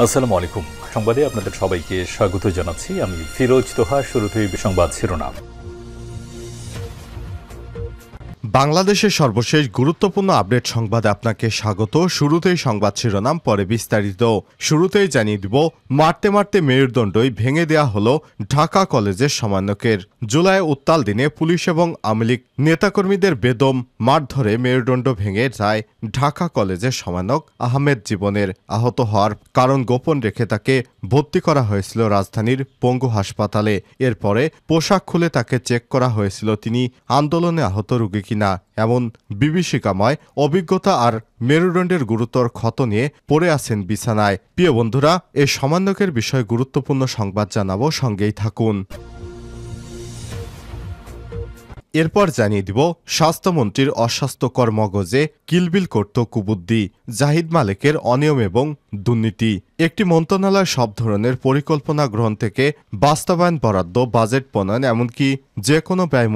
আসসালামু আলাইকুম। সংবাদে আপনাদের সবাইকে স্বাগত জানাচ্ছি। আমি ফিরোজ তোহা। শুরুতেই সংবাদ শিরোনাম। বাংলাদেশের সর্বশেষ গুরুত্বপূর্ণ আপডেট সংবাদে আপনাকে স্বাগত। শুরুতেই সংবাদ শিরোনাম, পরে বিস্তারিত। শুরুতেই জানিয়ে দিব, মারতে মারতে মেরুদণ্ডই ভেঙে দেয়া হলো ঢাকা কলেজের সমন্বয়কের। জুলাইয়ে উত্তাল দিনে পুলিশ এবং আওয়ামী লীগ নেতাকর্মীদের বেদম মারধরে মেরুদণ্ড ভেঙে যায় ঢাকা কলেজের সমন্বয়ক আহমেদ জীবনের। আহত হওয়ার কারণ গোপন রেখে তাকে ভর্তি করা হয়েছিল রাজধানীর পঙ্গু হাসপাতালে। এরপরে পোশাক খুলে তাকে চেক করা হয়েছিল তিনি আন্দোলনে আহত রোগী কিনা। এমন বিভীষিকাময় অভিজ্ঞতা আর মেরুদণ্ডের গুরুতর ক্ষত নিয়ে পড়ে আছেন বিছানায়। প্রিয় বন্ধুরা, এই সমন্বয়কের বিষয়ে গুরুত্বপূর্ণ সংবাদ জানাবো, সঙ্গেই থাকুন। এরপর জানিয়ে দিব, স্বাস্থ্যমন্ত্রীর অস্বাস্থ্যকর মগজে কিলবিল করত কুবুদ্দি, জাহিদ মালেকের অনিয়ম এবং দুর্নীতি। একটি মন্ত্রণালয় সব ধরনের পরিকল্পনা গ্রহণ থেকে বাস্তবায়ন, বরাদ্দ, বাজেট প্রণয়ন, এমনকি যে কোনো ব্যয়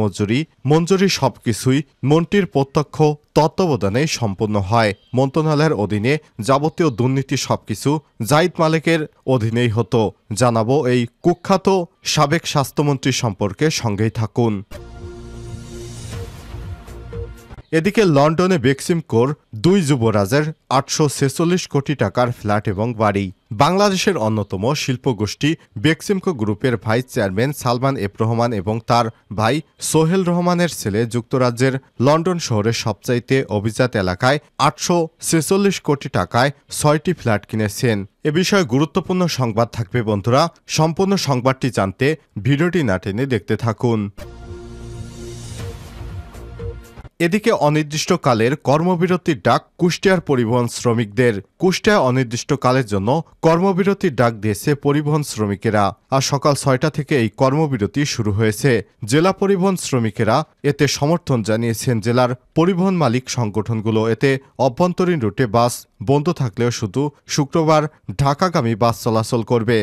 মঞ্জুরি সবকিছুই মন্ত্রীর প্রত্যক্ষ তত্ত্বাবধানে সম্পন্ন হয়। মন্ত্রণালয়ের অধীনে যাবতীয় দুর্নীতি সবকিছু জাহিদ মালেকের অধীনেই হতো। জানাবো এই কুখ্যাত সাবেক স্বাস্থ্যমন্ত্রী সম্পর্কে, সঙ্গেই থাকুন। এদিকে লন্ডনে বেক্সিমকোর দুই যুবরাজের ৮৪৬ কোটি টাকার ফ্ল্যাট এবং বাড়ি। বাংলাদেশের অন্যতম শিল্পগোষ্ঠী বেক্সিমকো গ্রুপের vice chairman Salman F Rahman এবং তার ভাই সোহেল রহমানের ছেলে যুক্তরাজ্যের লন্ডন শহরের সবচাইতে অভিজাত এলাকায় ৮৪৬ কোটি টাকায় ৬টি ফ্ল্যাট কিনেছেন। এ বিষয়ে গুরুত্বপূর্ণ সংবাদ থাকবে বন্ধুরা। সম্পূর্ণ সংবাদটি জানতে ভিডিওটি না টেনে দেখতে থাকুন। এদিকে অনির্দিষ্টকালের কর্মবিরতির ডাক কুষ্টিয়ার পরিবহন শ্রমিকদের। কুষ্টিয়ায় অনির্দিষ্টকালের জন্য কর্মবিরতির ডাক দিয়েছে পরিবহন শ্রমিকেরা। আর সকাল ৬টা থেকে এই কর্মবিরতি শুরু হয়েছে। জেলা পরিবহন শ্রমিকেরা এতে সমর্থন জানিয়েছেন জেলার পরিবহন মালিক সংগঠনগুলো। এতে অভ্যন্তরীণ রুটে বাস বন্ধ থাকলেও শুধু শুক্রবার ঢাকাগামী বাস চলাচল করবে।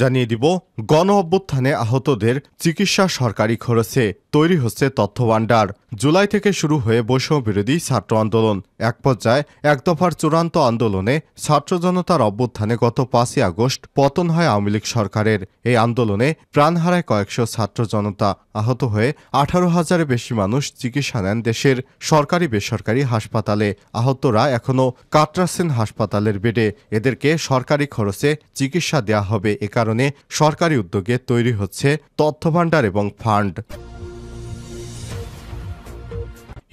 জানিয়ে দিব, গণ অভ্যুত্থানে আহতদের চিকিৎসা সরকারি খরচে তৈরি হচ্ছে তথ্যভাণ্ডার। জুলাই থেকে শুরু হয়ে বৈষম্য বিরোধী ছাত্র আন্দোলন। এক পর্যায়ে এক দফার চূড়ান্ত আন্দোলনে ছাত্র জনতার অভ্যুত্থানে গত ৫ই আগস্ট পতন হয় আওয়ামী লীগ সরকারের। এই আন্দোলনে প্রাণ হারায় কয়েকশো ছাত্র জনতা। আহত হয়ে ১৮,০০০-এর বেশি মানুষ চিকিৎসা নেন দেশের সরকারি বেসরকারি হাসপাতালে। আহতরা এখনও কাতরাচ্ছেন হাসপাতালের বেডে। এদেরকে সরকারি খরচে চিকিৎসা দেয়া হবে। এ কারণে সরকারি উদ্যোগে তৈরি হচ্ছে তথ্যভাণ্ডার এবং ফান্ড।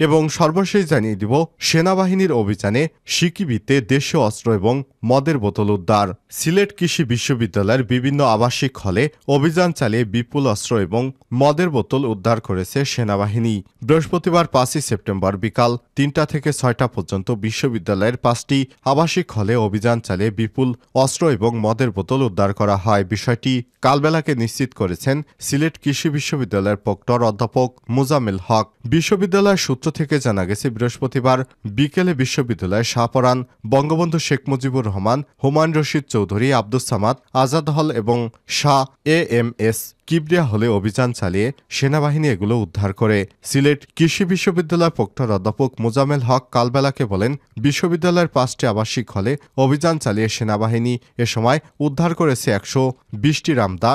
এবং সর্বশেষ জানিয়ে দিব, সেনাবাহিনীর অভিযানে সিকিবিতে দেশীয় অস্ত্র এবং মদের বোতল উদ্ধার। সিলেট কৃষি বিশ্ববিদ্যালয়ের বিভিন্ন আবাসিক হলে অভিযান চালিয়ে বিপুল অস্ত্র এবং মদের বোতল উদ্ধার করেছে সেনাবাহিনী। বৃহস্পতিবার ৫ই সেপ্টেম্বর বিকাল ৩টা থেকে ৬টা পর্যন্ত বিশ্ববিদ্যালয়ের ৫টি আবাসিক হলে অভিযান চালিয়ে বিপুল অস্ত্র এবং মদের বোতল উদ্ধার করা হয়। বিষয়টি কালবেলাকে নিশ্চিত করেছেন সিলেট কৃষি বিশ্ববিদ্যালয়ের প্রক্টর অধ্যাপক মোজাম্মেল হক। বিশ্ববিদ্যালয়ের সূত্র থেকে জানা গেছে, বৃহস্পতিবার বিকেলে বিশ্ববিদ্যালয়ের শাহপরান, বঙ্গবন্ধু শেখ মুজিবুর রহমান, হুমায়ুন রশিদ চৌধুরী, আব্দুস সামাদ আজাদ হল এবং শাহ এএমএস কিবরিয়া হলে অভিযান চালিয়ে সেনাবাহিনী এগুলো উদ্ধার করে। সিলেট কৃষি বিশ্ববিদ্যালয়ের প্রক্টর অধ্যাপক মোজাম্মেল হক কালবেলাকে বলেন, বিশ্ববিদ্যালয়ের ৫টি আবাসিক হলে অভিযান চালিয়ে সেনাবাহিনী এ সময় উদ্ধার করেছে ১২০টি রামদা,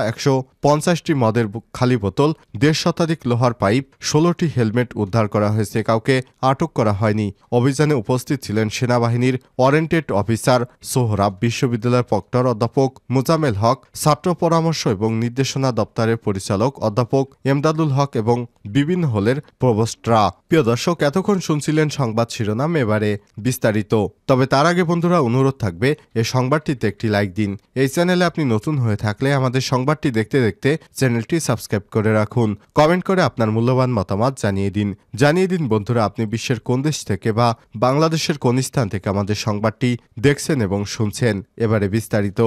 ১৫০টি মদের খালি বোতল, ১.৫ শতাধিক লোহার পাইপ, ১৬টি হেলমেট উদ্ধার করা হয়েছে। কাউকে আটক করা হয়নি। অভিযানে উপস্থিত ছিলেন সেনাবাহিনীর ওয়ারেন্টেড অফিসার সোহরাব, বিশ্ববিদ্যালয়ের প্রক্টর অধ্যাপক মোজাম্মেল হক, ছাত্র পরামর্শ এবং নির্দেশনা দপ্তরের পরিচালক অধ্যাপক এমদাদুল হক এবং বিভিন্ন হলের প্রভোস্টরা। প্রিয় দর্শক, এতক্ষণ শুনছিলেন সংবাদ শিরোনাম, এবারে বিস্তারিত। তবে তার আগে বন্ধুরা, অনুরোধ থাকবে এই সংবাদটিতে একটি লাইক দিন। এই চ্যানেলে আপনি নতুন হয়ে থাকলে আমাদের সংবাদটি দেখতে দেখতে চ্যানেলটি সাবস্ক্রাইব করে রাখুন। কমেন্ট করে আপনার মূল্যবান মতামত জানিয়ে দিন বন্ধুরা, আপনি বিশ্বের কোন দেশ থেকে বা বাংলাদেশের কোন স্থান থেকে আমাদের সংবাদটি দেখছেন এবং শুনছেন। এবারে বিস্তারিত।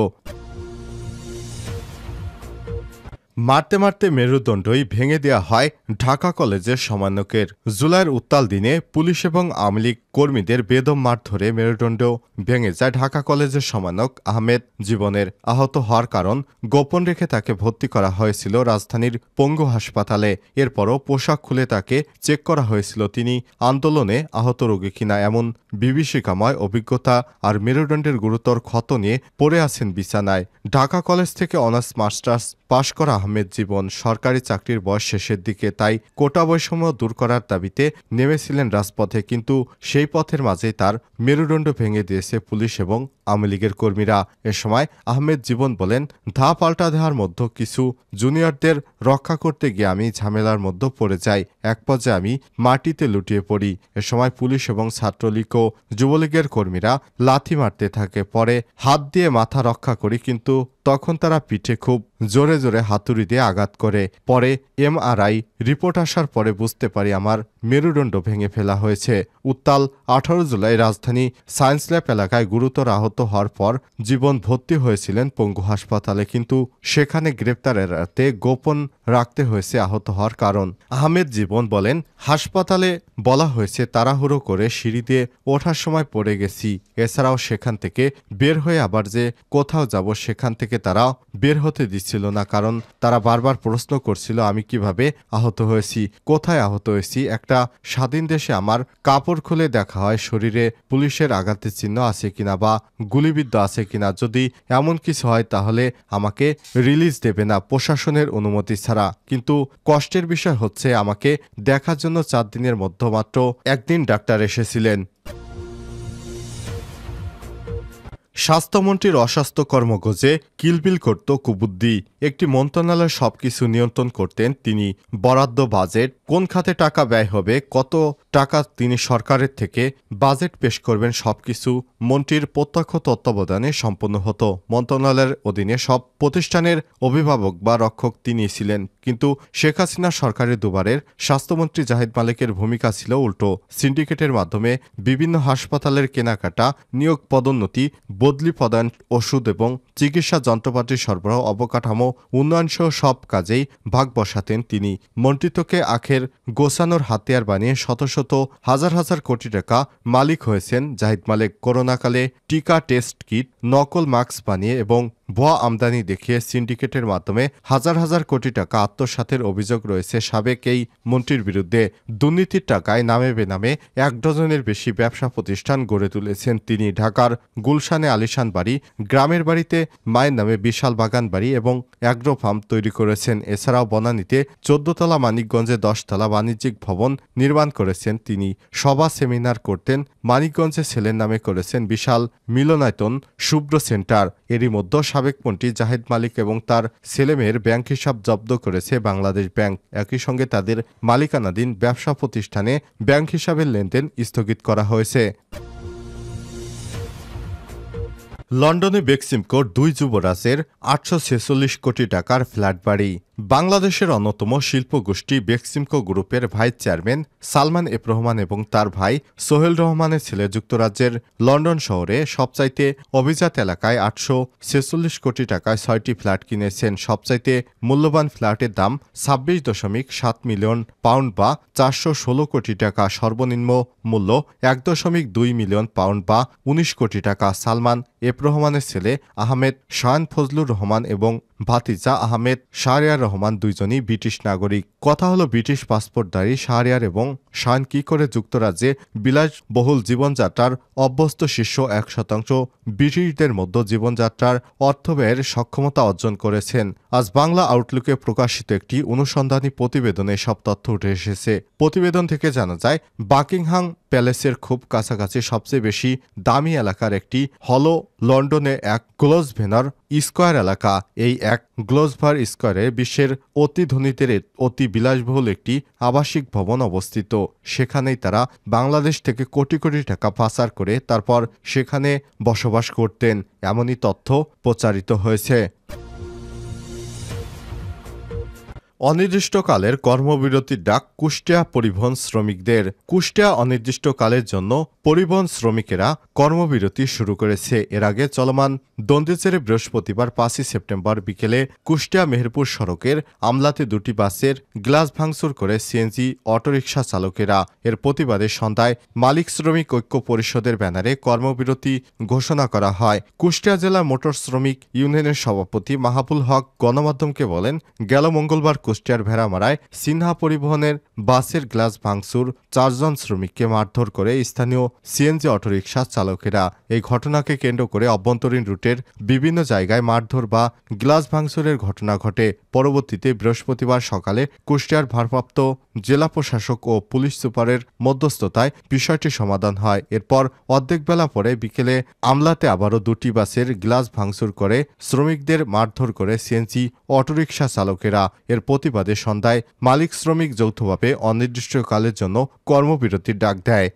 মারতে মারতে মেরুদণ্ডই ভেঙে দেওয়া হয় ঢাকা কলেজের সমন্বয়কের। জুলাইয়ের উত্তাল দিনে পুলিশ এবং আওয়ামী লীগ কর্মীদের বেদম মার ধরে মেরুদণ্ড ভেঙে যায় ঢাকা কলেজের সমন্বয়ক আহমেদ জীবনের। আহত হওয়ার কারণ গোপন রেখে তাকে ভর্তি করা হয়েছিল রাজধানীর পঙ্গু হাসপাতালে। এরপরও পোশাক খুলে তাকে চেক করা হয়েছিল তিনি আন্দোলনে আহত রোগী কিনা এমন বিভীষিকাময় অভিজ্ঞতা আর মেরুদণ্ডের গুরুতর ক্ষত নিয়ে পড়ে আছেন বিছানায়। ঢাকা কলেজ থেকে অনার্স মাস্টার্স পাশ করা আহমেদ জীবন সরকারি চাকরির বয়স শেষের দিকে, তাই কোটা বৈষম্য দূর করার দাবিতে নেমেছিলেন রাজপথে। কিন্তু সেই পথের মাঝেই তার মেরুদণ্ড ভেঙে দিয়েছে পুলিশ এবং আওয়ামী লীগের কর্মীরা। এ সময় আহমেদ জীবন বলেন, ধা পাল্টা দেওয়ার মধ্যে কিছু জুনিয়রদের রক্ষা করতে গিয়ে আমি ঝামেলার মধ্যে পড়ে যাই। এক পর্যায়ে আমি মাটিতে লুটিয়ে পড়ি। এ সময় পুলিশ এবং ছাত্রলীগ ও যুবলীগের কর্মীরা লাথি মারতে থাকে। পরে হাত দিয়ে মাথা রক্ষা করি, কিন্তু তখন তারা পিঠে খুব জোরে জোরে হাতুড়ি দিয়ে আঘাত করে। পরে এমআরআই রিপোর্ট আসার পরে বুঝতে পারি আমার মেরুদণ্ড ভেঙে ফেলা হয়েছে। উত্তাল 18 জুলাই রাজধানী সায়েন্স ল্যাব এলাকায় গুরুতর আহত হওয়ার পর জীবন ভর্তি হয়েছিলেন পঙ্গু হাসপাতালে, কিন্তু সেখানে গ্রেপ্তার এড়াতে গোপন রাখতে হয়েছে আহত হওয়ার কারণ। আহমেদ জীবন বলেন, হাসপাতালে বলা হয়েছে তাড়াহুড়ো করে সিঁড়ি দিয়ে ওঠার সময় পড়ে গেছি। এছাড়াও সেখান থেকে বের হয়ে আবার যে কোথাও যাব সেখান থেকে তারা বের হতে দিচ্ছিল না, কারণ তারা বারবার প্রশ্ন করছিল আমি কিভাবে আহত হয়েছি, কোথায় আহত হয়েছি। একটা স্বাধীন দেশে আমার কাপড় খুলে দেখা হয় শরীরে পুলিশের আঘাতের চিহ্ন আছে কিনা বা গুলিবিদ্ধ আছে কিনা। যদি এমন কিছু হয় তাহলে আমাকে রিলিজ দেবে না প্রশাসনের অনুমতি ছাড়া। কিন্তু কষ্টের বিষয় হচ্ছে আমাকে দেখার জন্য 4 দিনের মধ্যে মাত্র একদিন ডাক্তার এসেছিলেন। স্বাস্থ্যমন্ত্রীর অস্বাস্থ্যকর মগজে কিলবিল করত কুবুদ্ধি। একটি মন্ত্রণালয় সবকিছু নিয়ন্ত্রণ করতেন তিনি। বরাদ্দ, বাজেট, কোন খাতে টাকা ব্যয় হবে, কত টাকা তিনি সরকারের থেকে বাজেট পেশ করবেন, সবকিছু মন্ত্রীর প্রত্যক্ষ তত্ত্বাবধানে সম্পন্ন হতো। মন্ত্রণালয়ের অধীনে সব প্রতিষ্ঠানের অভিভাবক বা রক্ষক তিনি ছিলেন। কিন্তু শেখ হাসিনা সরকারের দুবারের স্বাস্থ্যমন্ত্রী জাহিদ মালিকের ভূমিকা ছিল উল্টো। সিন্ডিকেটের মাধ্যমে বিভিন্ন হাসপাতালের কেনাকাটা, নিয়োগ, পদোন্নতি, বদলি প্রদান, ওষুধ এবং চিকিৎসা যন্ত্রপাতি সরবরাহ, অবকাঠামো উন্নয়নসহ সব কাজেই ভাগ বসাতেন তিনি। মন্ত্রিত্বকে আখের গোছানোর হাতিয়ার বানিয়ে শত শত হাজার হাজার কোটি টাকা মালিক হয়েছেন জাহিদ মালিক। করোনাকালে টিকা, টেস্ট কিট, নকল মাস্ক বানিয়ে এবং ভুয়া আমদানি দেখিয়ে সিন্ডিকেটের মাধ্যমে হাজার হাজার কোটি টাকা আত্মসাতের অভিযোগ রয়েছে সাবেক এই মন্ত্রীর বিরুদ্ধে। দুর্নীতির টাকায় নামে বেনামে 1 ডজনের বেশি ব্যবসা প্রতিষ্ঠান গড়ে তুলেছেন তিনি। ঢাকার গুলশানে আলিশান বাড়ি, গ্রামের বাড়িতে মায়ের নামে বিশাল বাগান বাড়ি এবং অ্যাগ্রো ফার্ম তৈরি করেছেন। এছাড়াও বনানীতে 14 তলা, মানিকগঞ্জে 10 তলা বাণিজ্যিক ভবন নির্মাণ করেছেন তিনি। সভা, সেমিনার করতেন। মানিকগঞ্জে ছেলের নামে করেছেন বিশাল মিলনায়তন শুভ্র সেন্টার। এরই মধ্যে সাবেক মন্ত্রী জাহিদ মালিক এবং তার ছেলেমেয়ের ব্যাংক হিসাব জব্দ করেছে বাংলাদেশ ব্যাংক। একই সঙ্গে তাদের মালিকানাধীন ব্যবসা প্রতিষ্ঠানে ব্যাংক হিসাবের লেনদেন স্থগিত করা হয়েছে। লন্ডনে বেক্সিমকোর 2 যুবরাজের 846 কোটি টাকার ফ্ল্যাট বাড়ি। বাংলাদেশের অন্যতম শিল্পগোষ্ঠী বেক্সিমকো গ্রুপের vice chairman Salman F Rahman এবং তার ভাই সোহেল রহমানের ছেলে যুক্তরাজ্যের লন্ডন শহরে সবচাইতে অভিজাত এলাকায় 846 কোটি টাকায় 6টি ফ্ল্যাট কিনেছেন। সবচাইতে মূল্যবান ফ্ল্যাটের দাম 26.7 মিলিয়ন পাউন্ড বা 416 কোটি টাকা। সর্বনিম্ন মূল্য 1.2 মিলিয়ন পাউন্ড বা 19 কোটি টাকা। সালমান এফ রহমানের ছেলে আহমেদ শায়ান ফজলুর রহমান এবং ভাতিজা আহমেদ শাহরিয়ার রহমান দুইজনই ব্রিটিশ নাগরিক। কথা হলো, ব্রিটিশ পাসপোর্টধারী শাহরিয়ার এবং শায়ান কি করে যুক্তরাজ্যে বিলাসবহুল জীবনযাত্রার অভ্যস্ত শীর্ষ 1% ব্রিটিশদের মধ্যে জীবনযাত্রার অর্থব্যয়ের সক্ষমতা অর্জন করেছেন। আজ বাংলা আউটলুকে প্রকাশিত একটি অনুসন্ধানী প্রতিবেদনে সব তথ্য উঠে এসেছে। প্রতিবেদন থেকে জানা যায়, বাকিংহাম প্যালেসের খুব কাছাকাছি সবচেয়ে বেশি দামি এলাকার একটি হল লন্ডনে এক গ্লোসভেনার স্কয়ার এলাকা। এই এক গ্লোসভার স্কয়ারে বিশ্বের অতি ধনীদের অতি বিলাসবহুল একটি আবাসিক ভবন অবস্থিত। সেখানেই তারা বাংলাদেশ থেকে কোটি কোটি টাকা পাচার করে তারপর সেখানে বসবাস করতেন, এমনই তথ্য প্রচারিত হয়েছে। অনির্দিষ্টকালের কর্মবিরতির ডাক কুষ্টিয়া পরিবহন শ্রমিকদের। কুষ্টিয়া অনির্দিষ্টকালের জন্য পরিবহন শ্রমিকেরা কর্মবিরতি শুরু করেছে। এর আগে চলমান দ্বন্দ্বের জেরে বৃহস্পতিবার 5ই সেপ্টেম্বর বিকেলে কুষ্টিয়া মেহেরপুর সড়কের আমলাতে দুটি বাসের গ্লাস ভাঙচুর করে সিএনজি অটোরিকশা চালকেরা। এর প্রতিবাদে সন্ধ্যায় মালিক শ্রমিক ঐক্য পরিষদের ব্যানারে কর্মবিরতি ঘোষণা করা হয়। কুষ্টিয়া জেলা মোটর শ্রমিক ইউনিয়নের সভাপতি মাহাবুল হক গণমাধ্যমকে বলেন, গেল মঙ্গলবার কুষ্টিয়ার ভেড়ামারায় সিনহা পরিবহনের বাসের গ্লাস ভাঙচুর 4 জন শ্রমিককে মারধর করে স্থানীয় সিএনজি অটোরিকশা চালকেরা। এই ঘটনাকে কেন্দ্র করে অভ্যন্তরীণ রুটের বিভিন্ন জায়গায় মারধর বা গ্লাস ভাঙচুরের ঘটনা ঘটে। পরবর্তীতে বৃহস্পতিবার সকালে কুষ্টিয়ার ভারপ্রাপ্ত জেলা প্রশাসক ও পুলিশ সুপারের মধ্যস্থতায় বিষয়টি সমাধান হয়। এরপর অর্ধেক বেলা পরে বিকেলে আমলাতে আবারও দুটি বাসের গ্লাস ভাঙচুর করে শ্রমিকদের মারধর করে সিএনজি অটোরিকশা চালকেরা। এর প্রতিবাদে সন্ধ্যায় মালিক শ্রমিক যৌথভাবে অনির্দিষ্টকালের জন্য কর্মবিরতির ডাক দেয়।